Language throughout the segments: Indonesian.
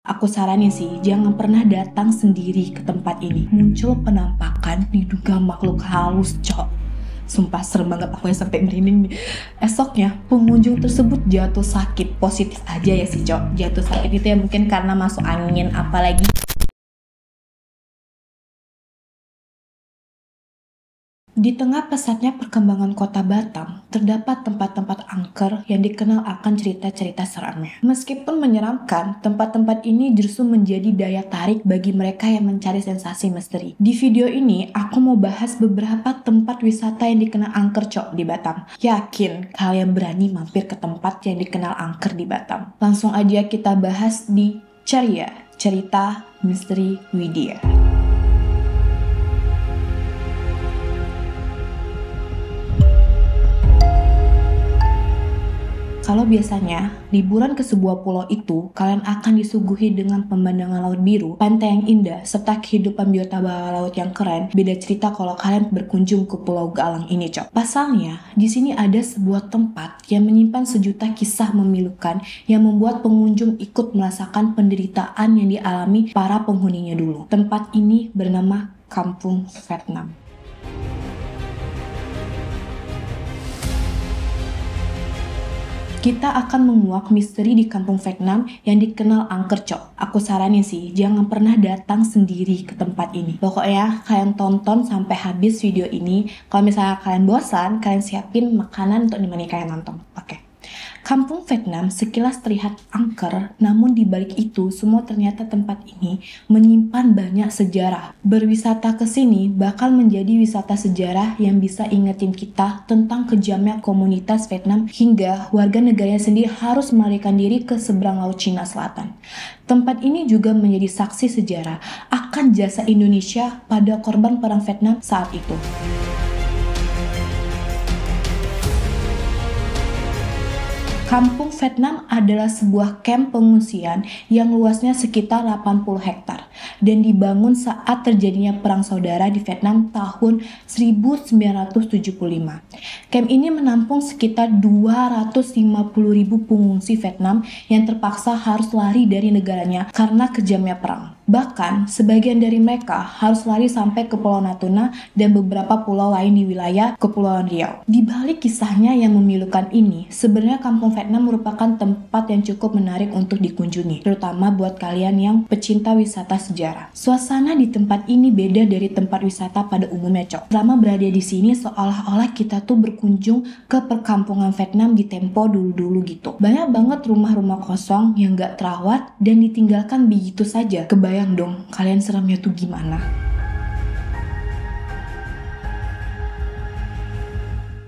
Aku saranin sih, jangan pernah datang sendiri ke tempat ini. Muncul penampakan diduga makhluk halus, cok. Sumpah serem banget, aku yang sampai merinding nih. Esoknya, pengunjung tersebut jatuh sakit. Positif aja ya sih, cok. Jatuh sakit itu ya mungkin karena masuk angin, apalagi di tengah pesatnya perkembangan kota Batam, terdapat tempat-tempat angker yang dikenal akan cerita-cerita seramnya. Meskipun menyeramkan, tempat-tempat ini justru menjadi daya tarik bagi mereka yang mencari sensasi misteri. Di video ini, aku mau bahas beberapa tempat wisata yang dikenal angker cok di Batam. Yakin kalian berani mampir ke tempat yang dikenal angker di Batam? Langsung aja kita bahas di Ceria, Cerita Misteri Widya. Kalau biasanya, liburan ke sebuah pulau itu, kalian akan disuguhi dengan pemandangan laut biru, pantai yang indah, serta kehidupan biota bawah laut yang keren. Beda cerita kalau kalian berkunjung ke Pulau Galang ini, cok. Pasalnya, di sini ada sebuah tempat yang menyimpan sejuta kisah memilukan yang membuat pengunjung ikut merasakan penderitaan yang dialami para penghuninya dulu. Tempat ini bernama Kampung Vietnam. Kita akan menguak misteri di Kampung Vietnam yang dikenal angker cok. Aku saranin sih, jangan pernah datang sendiri ke tempat ini. Pokoknya kalian tonton sampai habis video ini. Kalau misalnya kalian bosan, kalian siapin makanan untuk ditemani kalian nonton. Oke. Kampung Vietnam sekilas terlihat angker, namun di balik itu semua ternyata tempat ini menyimpan banyak sejarah. Berwisata ke sini bakal menjadi wisata sejarah yang bisa ingetin kita tentang kejamnya komunitas Vietnam hingga warga negaranya sendiri harus melarikan diri ke seberang laut Cina Selatan. Tempat ini juga menjadi saksi sejarah akan jasa Indonesia pada korban perang Vietnam saat itu. Kampung Vietnam adalah sebuah kamp pengungsian yang luasnya sekitar 80 hektar dan dibangun saat terjadinya Perang Saudara di Vietnam tahun 1975. Kamp ini menampung sekitar 250.000 pengungsi Vietnam yang terpaksa harus lari dari negaranya karena kejamnya perang. Bahkan, sebagian dari mereka harus lari sampai ke Pulau Natuna dan beberapa pulau lain di wilayah Kepulauan Riau. Di balik kisahnya yang memilukan ini, sebenarnya Kampung Vietnam merupakan tempat yang cukup menarik untuk dikunjungi, terutama buat kalian yang pecinta wisata sejarah. Suasana di tempat ini beda dari tempat wisata pada umumnya, cok. Selama berada di sini, seolah-olah kita tuh berkunjung ke perkampungan Vietnam di tempo dulu-dulu gitu. Banyak banget rumah-rumah kosong yang gak terawat dan ditinggalkan begitu saja. Kebayang dong, kalian seramnya tuh gimana?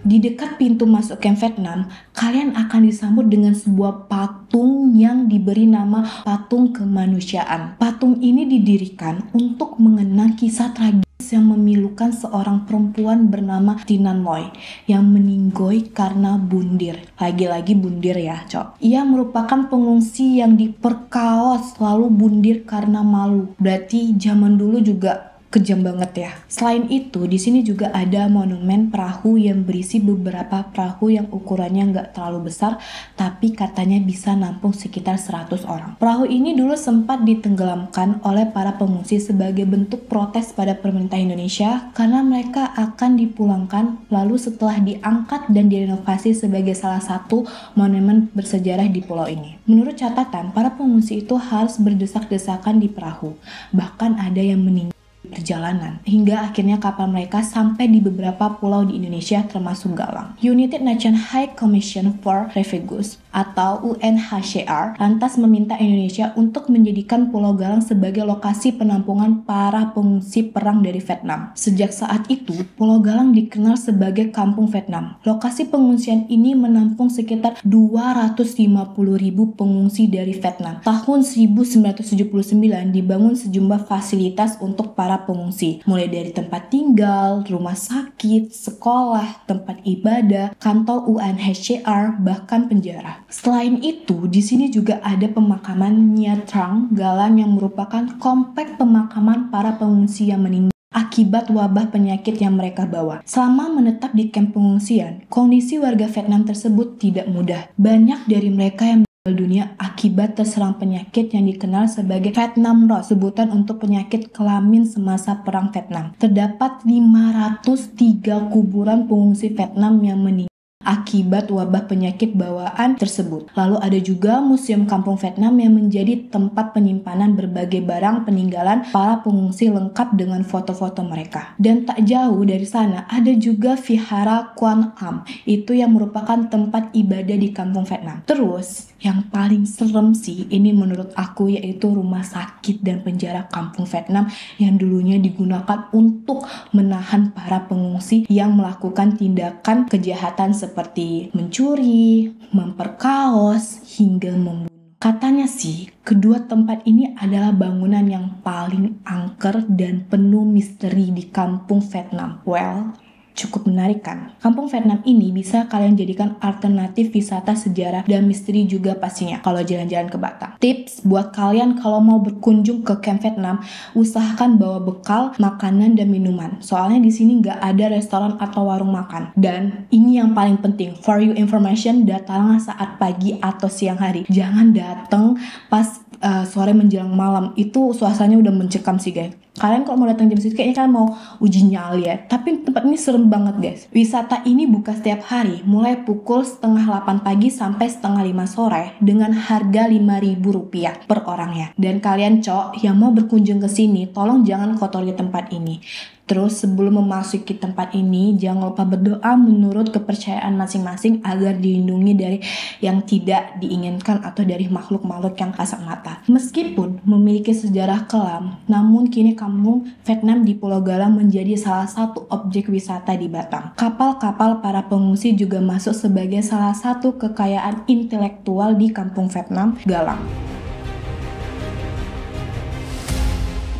Di dekat pintu masuk kamp Vietnam, kalian akan disambut dengan sebuah patung yang diberi nama Patung Kemanusiaan. Patung ini didirikan untuk mengenang kisah tragis yang memilukan seorang perempuan bernama Tina Ngoy yang meninggoy karena bundir. Lagi-lagi bundir ya, cok. Ia merupakan pengungsi yang diperkaos lalu bundir karena malu. Berarti zaman dulu juga kejam banget ya. Selain itu, di sini juga ada monumen perahu yang berisi beberapa perahu yang ukurannya nggak terlalu besar, tapi katanya bisa nampung sekitar 100 orang. Perahu ini dulu sempat ditenggelamkan oleh para pengungsi sebagai bentuk protes pada pemerintah Indonesia karena mereka akan dipulangkan lalu setelah diangkat dan direnovasi sebagai salah satu monumen bersejarah di pulau ini. Menurut catatan, para pengungsi itu harus berdesak-desakan di perahu. Bahkan ada yang meninggal perjalanan hingga akhirnya kapal mereka sampai di beberapa pulau di Indonesia termasuk Galang. United Nations High Commission for Refugees atau UNHCR lantas meminta Indonesia untuk menjadikan Pulau Galang sebagai lokasi penampungan para pengungsi perang dari Vietnam. Sejak saat itu, Pulau Galang dikenal sebagai Kampung Vietnam. Lokasi pengungsian ini menampung sekitar 250.000 pengungsi dari Vietnam. Tahun 1979 dibangun sejumlah fasilitas untuk para pengungsi, mulai dari tempat tinggal, rumah sakit, sekolah, tempat ibadah, kantor UNHCR, bahkan penjara. Selain itu, di sini juga ada pemakaman Nha Trang Galang yang merupakan komplek pemakaman para pengungsi yang meninggal akibat wabah penyakit yang mereka bawa. Selama menetap di kamp pengungsian, kondisi warga Vietnam tersebut tidak mudah. Banyak dari mereka yang dunia akibat terserang penyakit yang dikenal sebagai Vietnam Rot, sebutan untuk penyakit kelamin semasa Perang Vietnam. Terdapat 503 kuburan pengungsi Vietnam yang meninggal akibat wabah penyakit bawaan tersebut. Lalu ada juga Museum Kampung Vietnam yang menjadi tempat penyimpanan berbagai barang peninggalan para pengungsi lengkap dengan foto-foto mereka. Dan tak jauh dari sana ada juga Vihara Quan Am, itu yang merupakan tempat ibadah di Kampung Vietnam. Terus yang paling serem sih ini menurut aku yaitu rumah sakit dan penjara Kampung Vietnam yang dulunya digunakan untuk menahan para pengungsi yang melakukan tindakan kejahatan seperti mencuri, memperkaos, hingga membunuh. Katanya sih, kedua tempat ini adalah bangunan yang paling angker dan penuh misteri di Kampung Vietnam. Well, cukup menarik kan? Kampung Vietnam ini bisa kalian jadikan alternatif wisata sejarah dan misteri juga pastinya kalau jalan-jalan ke Batam. Tips buat kalian kalau mau berkunjung ke Camp Vietnam, usahakan bawa bekal, makanan, dan minuman. Soalnya di sini nggak ada restoran atau warung makan. Dan ini yang paling penting, for your information, datanglah saat pagi atau siang hari. Jangan datang pas sore menjelang malam, itu suasananya udah mencekam sih guys. Kalian kalau mau datang jam segitu kayaknya kalian mau uji nyali ya. Tapi tempat ini serem banget guys. Wisata ini buka setiap hari mulai pukul 7:30 pagi sampai 4:30 sore dengan harga Rp5.000 per orangnya. Dan kalian yang mau berkunjung ke sini, tolong jangan kotori tempat ini. Terus sebelum memasuki tempat ini, jangan lupa berdoa menurut kepercayaan masing-masing agar dilindungi dari yang tidak diinginkan atau dari makhluk-makhluk yang kasat mata. Meskipun memiliki sejarah kelam, namun kini Kampung Vietnam di Pulau Galang menjadi salah satu objek wisata di Batam. Kapal-kapal para pengungsi juga masuk sebagai salah satu kekayaan intelektual di Kampung Vietnam Galang.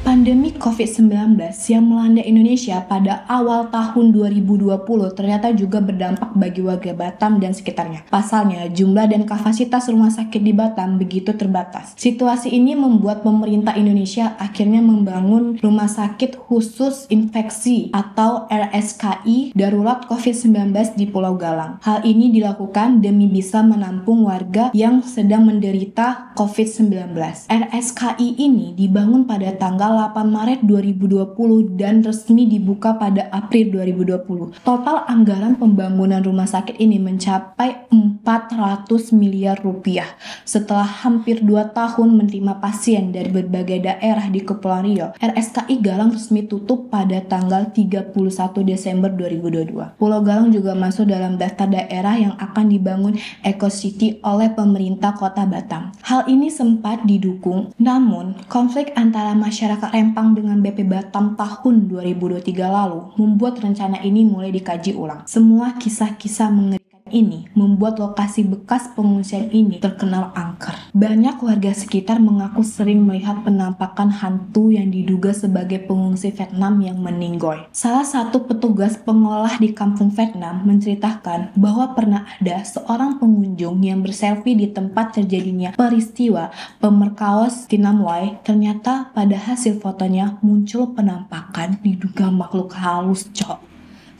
Pandemi COVID-19 yang melanda Indonesia pada awal tahun 2020 ternyata juga berdampak bagi warga Batam dan sekitarnya. Pasalnya, jumlah dan kapasitas rumah sakit di Batam begitu terbatas. Situasi ini membuat pemerintah Indonesia akhirnya membangun rumah sakit khusus infeksi atau RSKI darurat COVID-19 di Pulau Galang. Hal ini dilakukan demi bisa menampung warga yang sedang menderita COVID-19. RSKI ini dibangun pada tanggal 8 Maret 2020 dan resmi dibuka pada April 2020. Total anggaran pembangunan rumah sakit ini mencapai 400 miliar rupiah. Setelah hampir 2 tahun menerima pasien dari berbagai daerah di Kepulauan Riau, RSKI Galang resmi tutup pada tanggal 31 Desember 2022. Pulau Galang juga masuk dalam daftar daerah yang akan dibangun Eco City oleh pemerintah Kota Batam. Hal ini sempat didukung, namun konflik antara masyarakat Rempang dengan BP Batam tahun 2023 lalu membuat rencana ini mulai dikaji ulang. Semua kisah-kisah mengerikan ini membuat lokasi bekas pengungsian ini terkenal angker. Banyak warga sekitar mengaku sering melihat penampakan hantu yang diduga sebagai pengungsi Vietnam yang meninggoy. Salah satu petugas pengolah di Kampung Vietnam menceritakan bahwa pernah ada seorang pengunjung yang berselfie di tempat terjadinya peristiwa pemerkaos Tinam Loy. Ternyata pada hasil fotonya muncul penampakan diduga makhluk halus,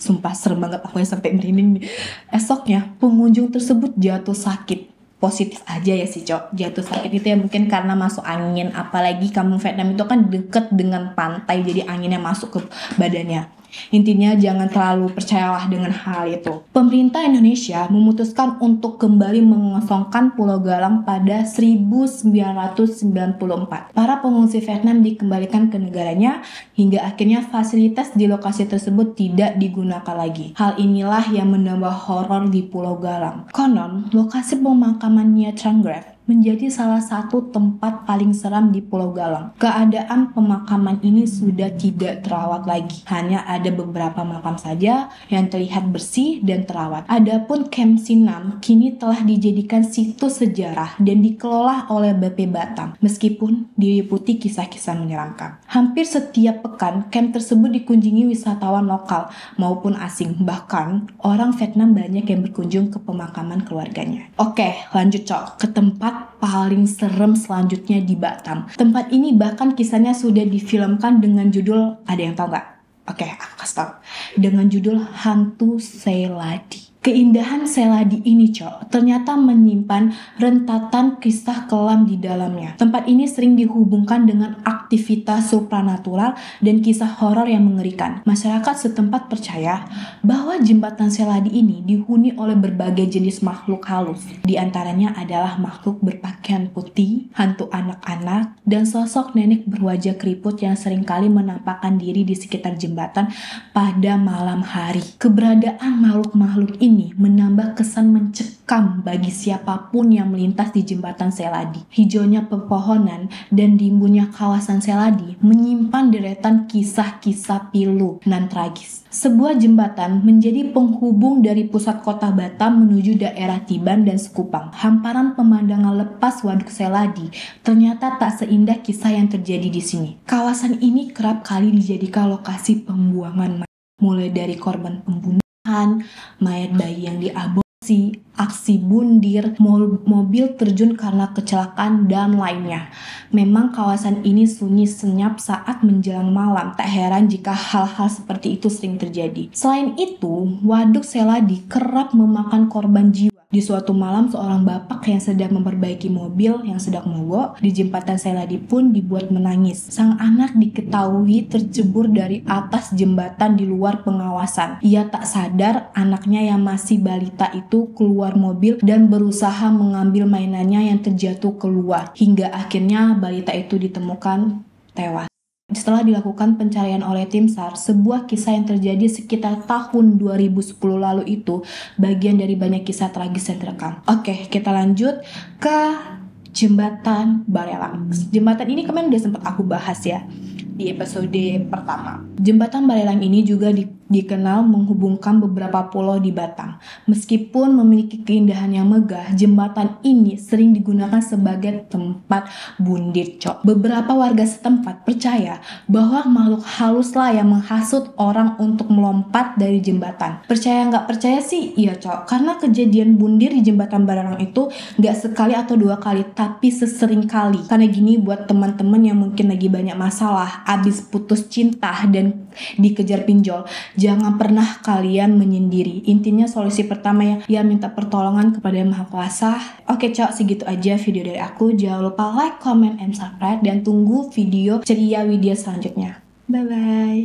Sumpah serem banget, aku yang sampai merinding. Esoknya pengunjung tersebut jatuh sakit. Positif aja ya sih jatuh sakit itu ya mungkin karena masuk angin, apalagi Kampung Vietnam itu kan deket dengan pantai, jadi anginnya masuk ke badannya. Intinya jangan terlalu percayalah dengan hal itu. Pemerintah Indonesia memutuskan untuk kembali mengosongkan Pulau Galang pada 1994. Para pengungsi Vietnam dikembalikan ke negaranya hingga akhirnya fasilitas di lokasi tersebut tidak digunakan lagi. Hal inilah yang menambah horor di Pulau Galang. Konon, lokasi pemakaman Nha Trang Grave menjadi salah satu tempat paling seram di Pulau Galang. Keadaan pemakaman ini sudah tidak terawat lagi. Hanya ada beberapa makam saja yang terlihat bersih dan terawat. Adapun Camp Sinam kini telah dijadikan situs sejarah dan dikelola oleh BP Batam, meskipun diliputi kisah-kisah menyeramkan. Hampir setiap pekan, camp tersebut dikunjungi wisatawan lokal maupun asing. Bahkan, orang Vietnam banyak yang berkunjung ke pemakaman keluarganya. Oke, lanjut ke tempat paling serem selanjutnya di Batam. Tempat ini bahkan kisahnya sudah difilmkan dengan judul, ada yang tahu nggak? Oke, aku kasih tahu. Dengan judul Hantu Seyladi. Keindahan Seladi ini, Cok, ternyata menyimpan rentatan kisah kelam di dalamnya. Tempat ini sering dihubungkan dengan aktivitas supranatural dan kisah horor yang mengerikan. Masyarakat setempat percaya bahwa jembatan Seladi ini dihuni oleh berbagai jenis makhluk halus. Di antaranya adalah makhluk berpakaian putih, hantu anak-anak, dan sosok nenek berwajah keriput yang seringkali menampakkan diri di sekitar jembatan pada malam hari. Keberadaan makhluk-makhluk ini menambah kesan mencekam bagi siapapun yang melintas di jembatan Seladi. Hijaunya pepohonan dan rimbunnya kawasan Seladi menyimpan deretan kisah-kisah pilu nan tragis. Sebuah jembatan menjadi penghubung dari pusat kota Batam menuju daerah Tiban dan Sekupang. Hamparan pemandangan lepas Waduk Seladi ternyata tak seindah kisah yang terjadi di sini. Kawasan ini kerap kali dijadikan lokasi pembuangan mulai dari korban pembunuhan, mayat bayi yang diaborsi, aksi bundir, mobil terjun karena kecelakaan, dan lainnya. Memang kawasan ini sunyi senyap saat menjelang malam. Tak heran jika hal-hal seperti itu sering terjadi. Selain itu, Waduk Seladi kerap memakan korban jiwa. Di suatu malam, seorang bapak yang sedang memperbaiki mobil yang sedang mogok di jembatan Seladi pun dibuat menangis. Sang anak diketahui tercebur dari atas jembatan di luar pengawasan. Ia tak sadar anaknya yang masih balita itu keluar mobil dan berusaha mengambil mainannya yang terjatuh keluar. Hingga akhirnya balita itu ditemukan tewas. Setelah dilakukan pencarian oleh tim SAR, sebuah kisah yang terjadi sekitar tahun 2010 lalu itu bagian dari banyak kisah tragis yang terekam. Oke, kita lanjut ke Jembatan Barelang. Jembatan ini kemarin udah sempat aku bahas ya di episode pertama. Jembatan Barelang ini juga dikenal menghubungkan beberapa pulau di Batam. Meskipun memiliki keindahan yang megah, jembatan ini sering digunakan sebagai tempat bundir, Cok. Beberapa warga setempat percaya bahwa makhluk haluslah yang menghasut orang untuk melompat dari jembatan. Percaya nggak percaya sih? Iya, Cok. Karena kejadian bundir di jembatan Barelang itu nggak sekali atau dua kali, tapi sesering kali. Karena gini, buat teman-teman yang mungkin lagi banyak masalah, abis putus cinta dan dikejar pinjol, jangan pernah kalian menyendiri. Intinya solusi pertama ya minta pertolongan kepada Yang Maha Kuasa. Oke, Cok, segitu aja video dari aku. Jangan lupa like, comment, and subscribe, dan tunggu video ceria Widya selanjutnya. Bye bye.